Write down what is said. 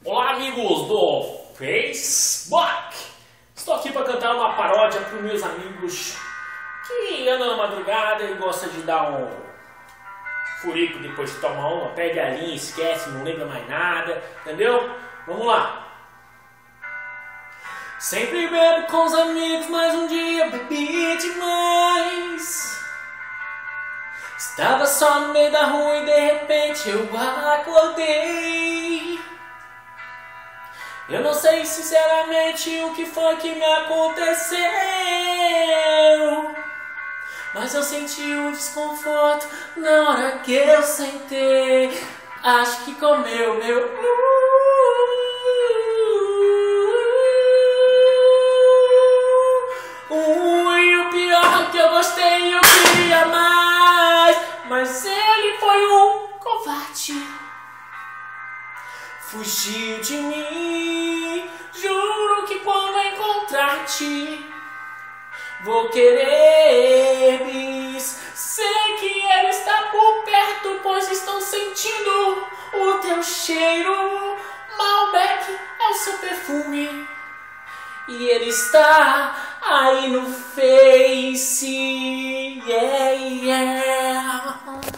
Olá, amigos do Facebook! Estou aqui para cantar uma paródia para os meus amigos que andam na madrugada e gostam de dar um furico depois de tomar uma, pega a linha, esquece, não lembra mais nada, entendeu? Vamos lá! Sempre bebo com os amigos, mas um dia bebi demais. Estava só no meio da rua e de repente eu acordei. Eu não sei sinceramente o que foi que me aconteceu, mas eu senti um desconforto na hora que eu sentei. Acho que comeu meu e o pior é que eu gostei e eu queria mais, mas ele foi um covarde. Fugiu de mim, juro que quando encontrar-te vou querer bis. Sei que ele está por perto, pois estou sentindo o teu cheiro. Malbec é o seu perfume e ele está aí no Face, yeah, yeah.